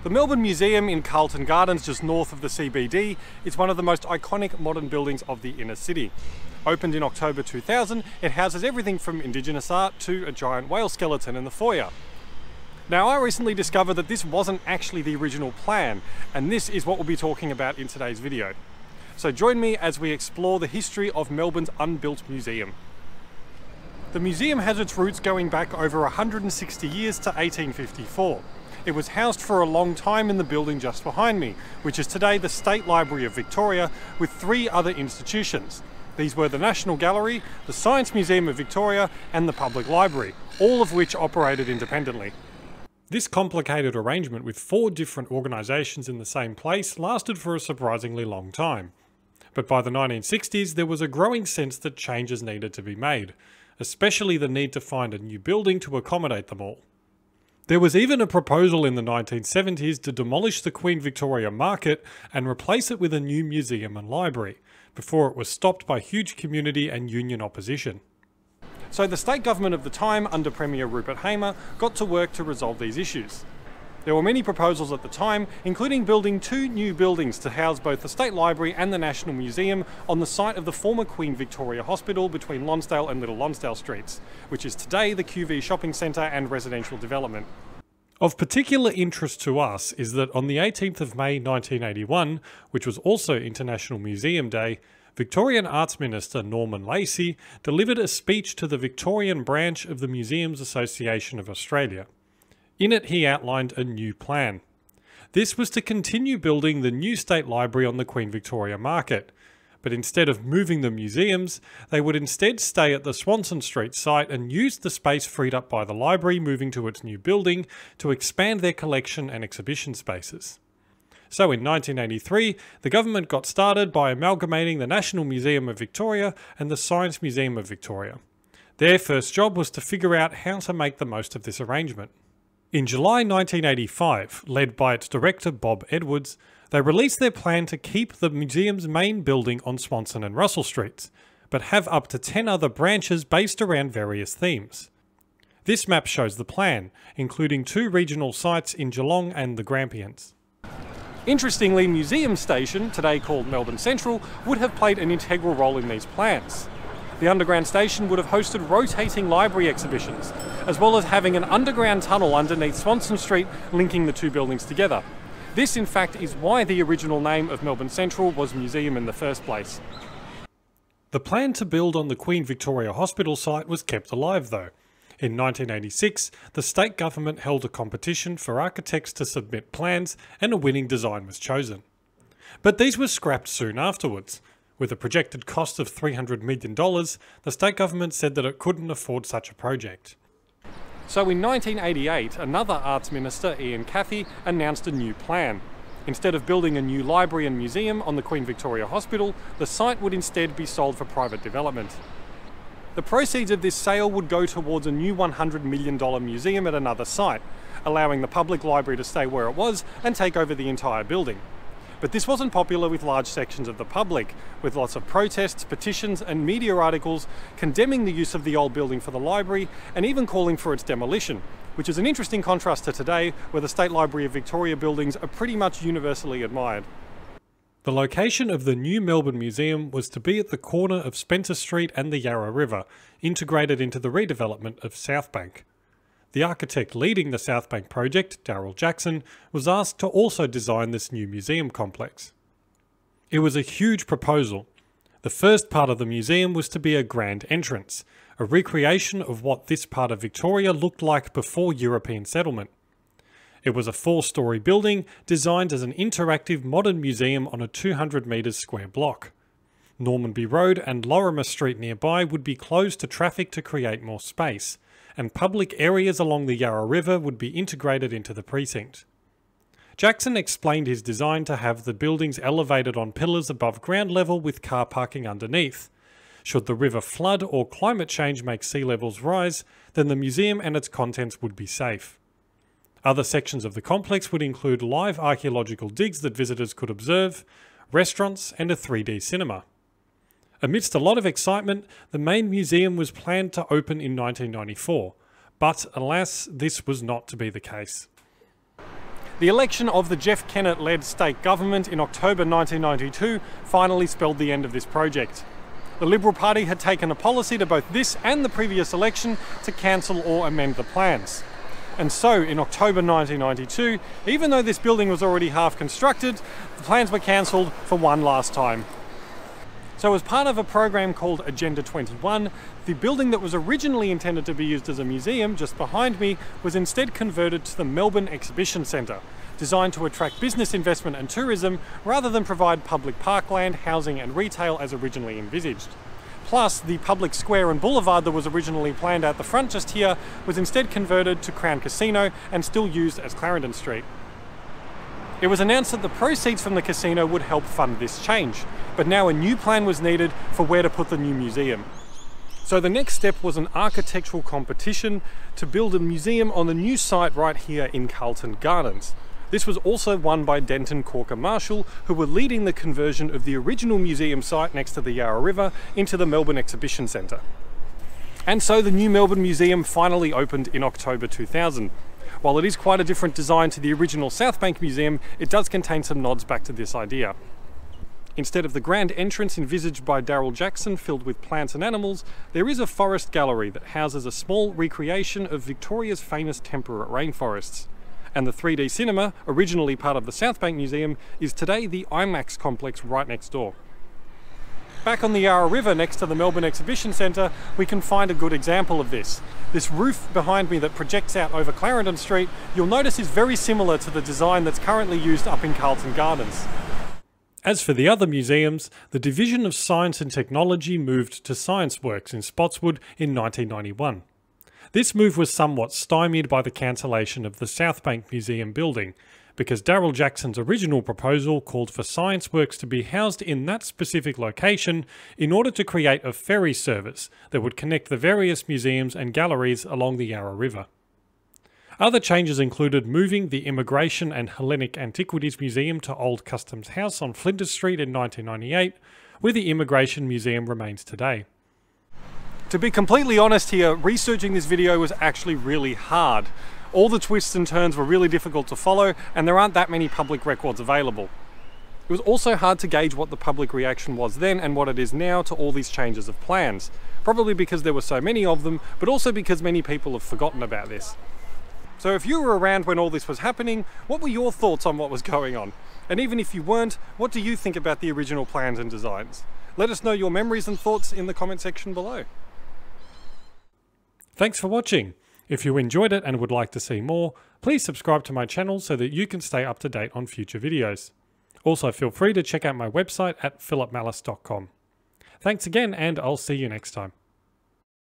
The Melbourne Museum in Carlton Gardens, just north of the CBD, is one of the most iconic modern buildings of the inner city. Opened in October 2000, it houses everything from Indigenous art to a giant whale skeleton in the foyer. Now, I recently discovered that this wasn't actually the original plan, and this is what we'll be talking about in today's video. So join me as we explore the history of Melbourne's unbuilt museum. The museum has its roots going back over 160 years to 1854. It was housed for a long time in the building just behind me, which is today the State Library of Victoria, with three other institutions. These were the National Gallery, the Science Museum of Victoria, and the Public Library, all of which operated independently. This complicated arrangement with four different organisations in the same place lasted for a surprisingly long time. But by the 1960s, there was a growing sense that changes needed to be made, especially the need to find a new building to accommodate them all. There was even a proposal in the 1970s to demolish the Queen Victoria Market and replace it with a new museum and library, before it was stopped by huge community and union opposition. So the state government of the time, under Premier Rupert Hamer, got to work to resolve these issues. There were many proposals at the time, including building two new buildings to house both the State Library and the National Museum on the site of the former Queen Victoria Hospital between Lonsdale and Little Lonsdale Streets, which is today the QV Shopping Centre and residential development. Of particular interest to us is that on the 18th of May 1981, which was also International Museum Day, Victorian Arts Minister Norman Lacey delivered a speech to the Victorian branch of the Museums Association of Australia. In it, he outlined a new plan. This was to continue building the new State Library on the Queen Victoria Market, but instead of moving the museums, they would instead stay at the Swanston Street site and use the space freed up by the library moving to its new building to expand their collection and exhibition spaces. So in 1983, the government got started by amalgamating the National Museum of Victoria and the Science Museum of Victoria. Their first job was to figure out how to make the most of this arrangement. In July 1985, led by its director Bob Edwards, they released their plan to keep the museum's main building on Swanston and Russell Streets, but have up to 10 other branches based around various themes. This map shows the plan, including two regional sites in Geelong and the Grampians. Interestingly, Museum Station, today called Melbourne Central, would have played an integral role in these plans. The underground station would have hosted rotating library exhibitions, as well as having an underground tunnel underneath Swanston Street linking the two buildings together. This, in fact, is why the original name of Melbourne Central was museum in the first place. The plan to build on the Queen Victoria Hospital site was kept alive though. In 1986, the state government held a competition for architects to submit plans and a winning design was chosen. But these were scrapped soon afterwards. With a projected cost of $300 million, the state government said that it couldn't afford such a project. So in 1988, another arts minister, Ian Cathy, announced a new plan. Instead of building a new library and museum on the Queen Victoria Hospital, the site would instead be sold for private development. The proceeds of this sale would go towards a new $100 million museum at another site, allowing the public library to stay where it was and take over the entire building. But this wasn't popular with large sections of the public, with lots of protests, petitions and media articles condemning the use of the old building for the library and even calling for its demolition, which is an interesting contrast to today, where the State Library of Victoria buildings are pretty much universally admired. The location of the new Melbourne Museum was to be at the corner of Spencer Street and the Yarra River, integrated into the redevelopment of South Bank. The architect leading the South Bank project, Darryl Jackson, was asked to also design this new museum complex. It was a huge proposal. The first part of the museum was to be a grand entrance, a recreation of what this part of Victoria looked like before European settlement. It was a 4-storey building designed as an interactive modern museum on a 200 metres square block. Normanby Road and Lorimer Street nearby would be closed to traffic to create more space, and public areas along the Yarra River would be integrated into the precinct. Jackson explained his design to have the buildings elevated on pillars above ground level with car parking underneath. Should the river flood or climate change make sea levels rise, then the museum and its contents would be safe. Other sections of the complex would include live archaeological digs that visitors could observe, restaurants and a 3D cinema. Amidst a lot of excitement, the main museum was planned to open in 1994, but alas, this was not to be the case. The election of the Jeff Kennett-led state government in October 1992 finally spelled the end of this project. The Liberal Party had taken a policy to both this and the previous election to cancel or amend the plans. And so, in October 1992, even though this building was already half constructed, the plans were cancelled for one last time. So as part of a program called Agenda 21, the building that was originally intended to be used as a museum just behind me was instead converted to the Melbourne Exhibition Centre, designed to attract business investment and tourism rather than provide public parkland, housing and retail as originally envisaged. Plus, the public square and boulevard that was originally planned out the front just here was instead converted to Crown Casino and still used as Clarendon Street. It was announced that the proceeds from the casino would help fund this change, but now a new plan was needed for where to put the new museum. So the next step was an architectural competition to build a museum on the new site right here in Carlton Gardens. This was also won by Denton Corker Marshall, who were leading the conversion of the original museum site next to the Yarra River into the Melbourne Exhibition Centre. And so the new Melbourne Museum finally opened in October 2000. While it is quite a different design to the original South Bank Museum, it does contain some nods back to this idea. Instead of the grand entrance envisaged by Daryl Jackson filled with plants and animals, there is a forest gallery that houses a small recreation of Victoria's famous temperate rainforests. And the 3D cinema, originally part of the South Bank Museum, is today the IMAX complex right next door. Back on the Yarra River next to the Melbourne Exhibition Centre, we can find a good example of this. This roof behind me that projects out over Clarendon Street, you'll notice is very similar to the design that's currently used up in Carlton Gardens. As for the other museums, the Division of Science and Technology moved to Science Works in Spotswood in 1991. This move was somewhat stymied by the cancellation of the South Bank Museum building, because Daryl Jackson's original proposal called for Science Works to be housed in that specific location in order to create a ferry service that would connect the various museums and galleries along the Yarra River. Other changes included moving the Immigration and Hellenic Antiquities Museum to Old Customs House on Flinders Street in 1998, where the Immigration Museum remains today. To be completely honest here, researching this video was actually really hard. All the twists and turns were really difficult to follow, and there aren't that many public records available. It was also hard to gauge what the public reaction was then and what it is now to all these changes of plans. Probably because there were so many of them, but also because many people have forgotten about this. So if you were around when all this was happening, what were your thoughts on what was going on? And even if you weren't, what do you think about the original plans and designs? Let us know your memories and thoughts in the comment section below. Thanks for watching. If you enjoyed it and would like to see more, please subscribe to my channel so that you can stay up to date on future videos. Also feel free to check out my website at philipmallis.com. Thanks again, and I'll see you next time.